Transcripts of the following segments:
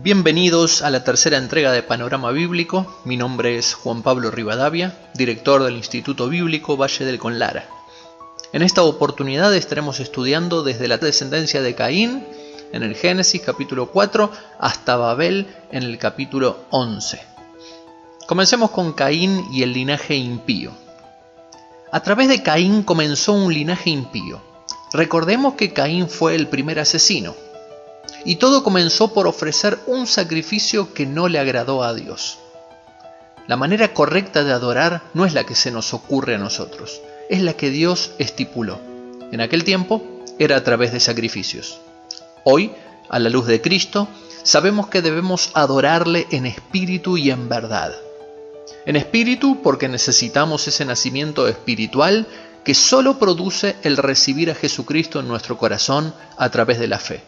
Bienvenidos a la tercera entrega de Panorama Bíblico. Mi nombre es Juan Pablo Rivadavia, director del Instituto Bíblico Valle del Conlara. En esta oportunidad estaremos estudiando desde la descendencia de Caín, en el Génesis capítulo 4, hasta Babel en el capítulo 11. Comencemos con Caín y el linaje impío. A través de Caín comenzó un linaje impío. Recordemos que Caín fue el primer asesino. Y todo comenzó por ofrecer un sacrificio que no le agradó a Dios. La manera correcta de adorar no es la que se nos ocurre a nosotros, es la que Dios estipuló. En aquel tiempo era a través de sacrificios. Hoy, a la luz de Cristo, sabemos que debemos adorarle en espíritu y en verdad. En espíritu porque necesitamos ese nacimiento espiritual que solo produce el recibir a Jesucristo en nuestro corazón a través de la fe.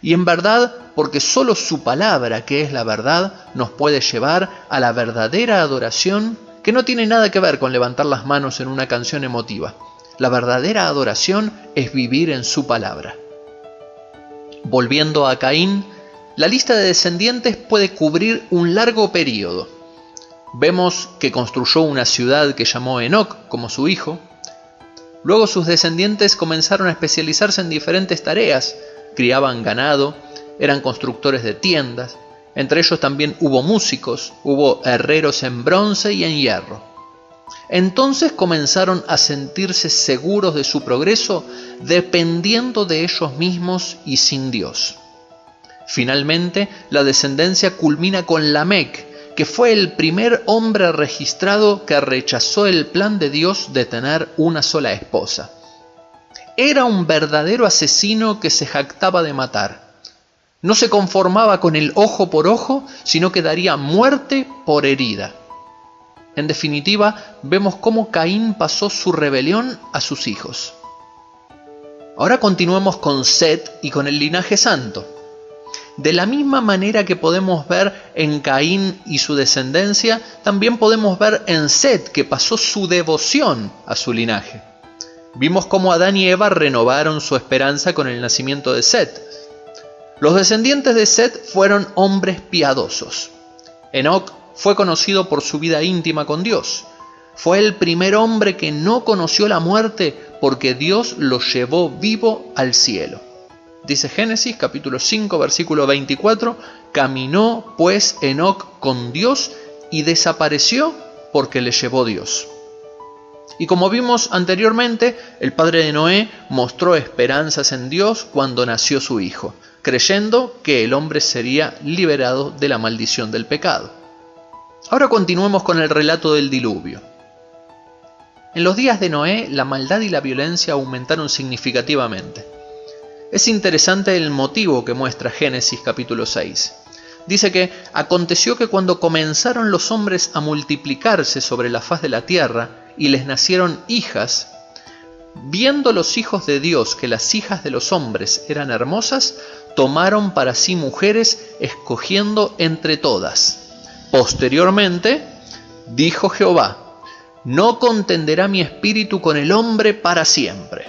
Y en verdad, porque solo su palabra, que es la verdad, nos puede llevar a la verdadera adoración, que no tiene nada que ver con levantar las manos en una canción emotiva. La verdadera adoración es vivir en su palabra. Volviendo a Caín, la lista de descendientes puede cubrir un largo periodo. Vemos que construyó una ciudad que llamó Enoc como su hijo. Luego sus descendientes comenzaron a especializarse en diferentes tareas. Criaban ganado, eran constructores de tiendas, entre ellos también hubo músicos, hubo herreros en bronce y en hierro. Entonces comenzaron a sentirse seguros de su progreso dependiendo de ellos mismos y sin Dios. Finalmente, la descendencia culmina con Lamec, que fue el primer hombre registrado que rechazó el plan de Dios de tener una sola esposa. Era un verdadero asesino que se jactaba de matar. No se conformaba con el ojo por ojo, sino que daría muerte por herida. En definitiva, vemos cómo Caín pasó su rebelión a sus hijos. Ahora continuemos con Set y con el linaje santo. De la misma manera que podemos ver en Caín y su descendencia, también podemos ver en Set que pasó su devoción a su linaje. Vimos cómo Adán y Eva renovaron su esperanza con el nacimiento de Set. Los descendientes de Set fueron hombres piadosos. Enoc fue conocido por su vida íntima con Dios. Fue el primer hombre que no conoció la muerte porque Dios lo llevó vivo al cielo. Dice Génesis capítulo 5 versículo 24, caminó pues Enoc con Dios y desapareció porque le llevó Dios. Y como vimos anteriormente, el padre de Noé mostró esperanzas en Dios cuando nació su hijo, creyendo que el hombre sería liberado de la maldición del pecado. Ahora continuemos con el relato del diluvio. En los días de Noé, la maldad y la violencia aumentaron significativamente. Es interesante el motivo que muestra Génesis capítulo 6. Dice que aconteció que cuando comenzaron los hombres a multiplicarse sobre la faz de la tierra y les nacieron hijas, viendo los hijos de Dios que las hijas de los hombres eran hermosas, tomaron para sí mujeres, escogiendo entre todas. Posteriormente, dijo Jehová, no contenderá mi espíritu con el hombre para siempre.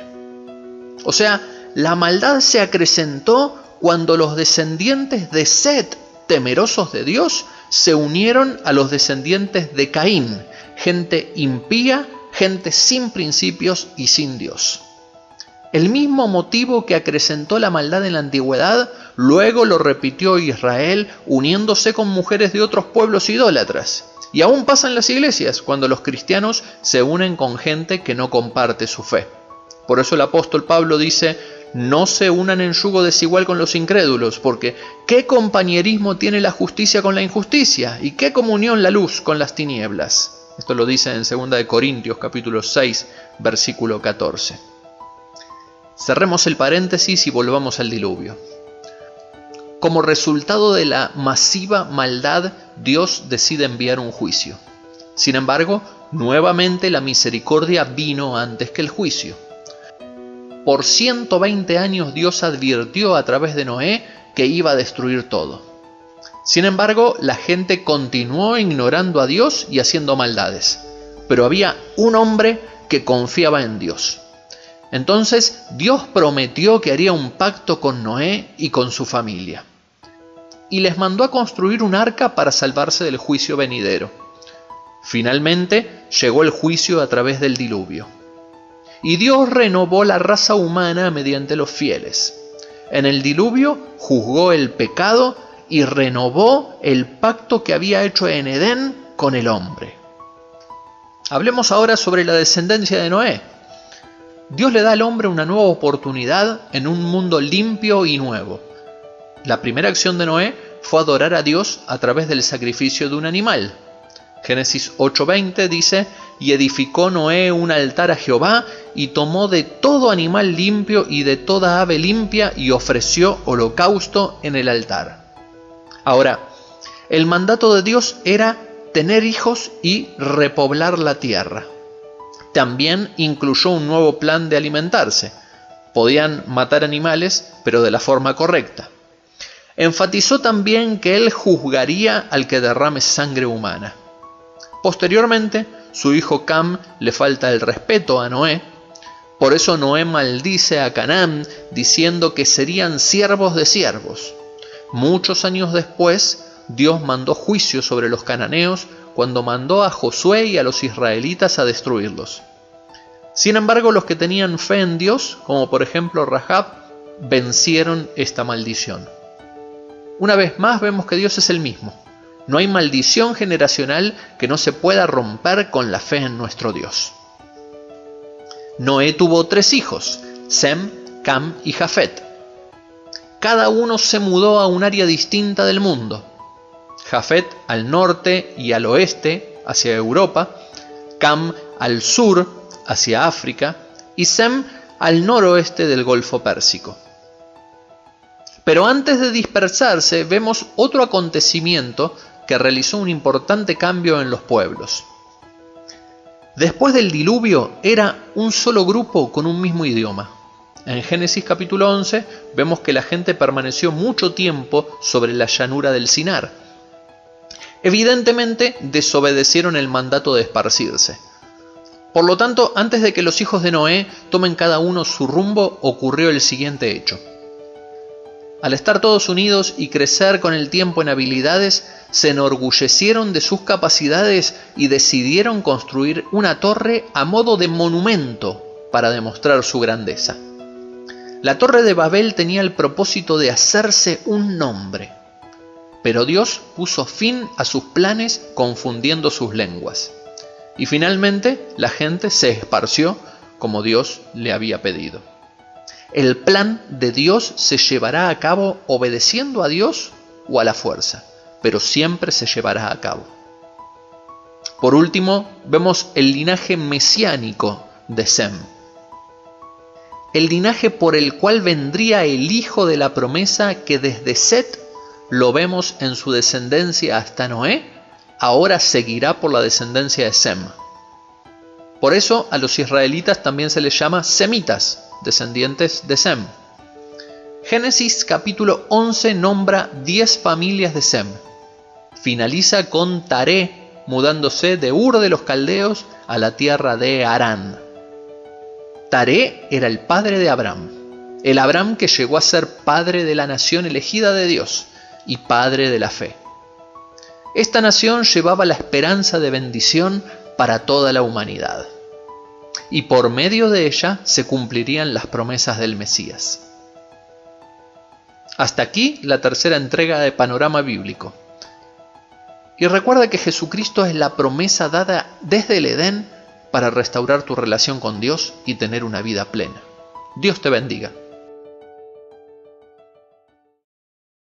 O sea, la maldad se acrecentó cuando los descendientes de Set, temerosos de Dios, se unieron a los descendientes de Caín, gente impía, gente sin principios y sin Dios. El mismo motivo que acrecentó la maldad en la antigüedad, luego lo repitió Israel uniéndose con mujeres de otros pueblos idólatras. Y aún pasa en las iglesias cuando los cristianos se unen con gente que no comparte su fe. Por eso el apóstol Pablo dice, no se unan en yugo desigual con los incrédulos, porque ¿qué compañerismo tiene la justicia con la injusticia? ¿Y qué comunión la luz con las tinieblas? Esto lo dice en 2 Corintios capítulo 6, versículo 14. Cerremos el paréntesis y volvamos al diluvio. Como resultado de la masiva maldad, Dios decide enviar un juicio. Sin embargo, nuevamente la misericordia vino antes que el juicio. Por 120 años Dios advirtió a través de Noé que iba a destruir todo. Sin embargo, la gente continuó ignorando a Dios y haciendo maldades. Pero había un hombre que confiaba en Dios. Entonces Dios prometió que haría un pacto con Noé y con su familia. y les mandó a construir un arca para salvarse del juicio venidero. Finalmente llegó el juicio a través del diluvio. Y Dios renovó la raza humana mediante los fieles. En el diluvio juzgó el pecado y renovó el pacto que había hecho en Edén con el hombre. Hablemos ahora sobre la descendencia de Noé. Dios le da al hombre una nueva oportunidad en un mundo limpio y nuevo. La primera acción de Noé fue adorar a Dios a través del sacrificio de un animal. Génesis 8:20 dice: «Y edificó Noé un altar a Jehová, y tomó de todo animal limpio y de toda ave limpia, y ofreció holocausto en el altar». Ahora, el mandato de Dios era tener hijos y repoblar la tierra. También incluyó un nuevo plan de alimentarse. Podían matar animales, pero de la forma correcta. Enfatizó también que él juzgaría al que derrame sangre humana. Posteriormente, su hijo Cam le falta el respeto a Noé. Por eso Noé maldice a Canaán, diciendo que serían siervos de siervos. Muchos años después, Dios mandó juicio sobre los cananeos cuando mandó a Josué y a los israelitas a destruirlos. Sin embargo, los que tenían fe en Dios, como por ejemplo Rahab, vencieron esta maldición. Una vez más vemos que Dios es el mismo. No hay maldición generacional que no se pueda romper con la fe en nuestro Dios. Noé tuvo 3 hijos, Sem, Cam y Jafet. Cada uno se mudó a un área distinta del mundo. Jafet al norte y al oeste, hacia Europa, Cam al sur, hacia África, y Sem al noroeste del Golfo Pérsico. Pero antes de dispersarse, vemos otro acontecimiento que realizó un importante cambio en los pueblos. Después del diluvio era un solo grupo con un mismo idioma. En Génesis capítulo 11 vemos que la gente permaneció mucho tiempo sobre la llanura del Sinar. Evidentemente desobedecieron el mandato de esparcirse. Por lo tanto, antes de que los hijos de Noé tomen cada uno su rumbo, ocurrió el siguiente hecho. Al estar todos unidos y crecer con el tiempo en habilidades, se enorgullecieron de sus capacidades y decidieron construir una torre a modo de monumento para demostrar su grandeza. La torre de Babel tenía el propósito de hacerse un nombre, pero Dios puso fin a sus planes confundiendo sus lenguas. Y finalmente la gente se esparció como Dios le había pedido. El plan de Dios se llevará a cabo obedeciendo a Dios o a la fuerza, pero siempre se llevará a cabo. Por último, vemos el linaje mesiánico de Sem. El linaje por el cual vendría el hijo de la promesa que desde Set lo vemos en su descendencia hasta Noé, ahora seguirá por la descendencia de Sem. Por eso a los israelitas también se les llama semitas, descendientes de Sem. Génesis capítulo 11 nombra 10 familias de Sem. Finaliza con Taré mudándose de Ur de los Caldeos a la tierra de Harán. Taré era el padre de Abraham, el Abraham que llegó a ser padre de la nación elegida de Dios y padre de la fe. Esta nación llevaba la esperanza de bendición para toda la humanidad, y por medio de ella se cumplirían las promesas del Mesías. Hasta aquí la tercera entrega de Panorama Bíblico. Y recuerda que Jesucristo es la promesa dada desde el Edén para restaurar tu relación con Dios y tener una vida plena. Dios te bendiga.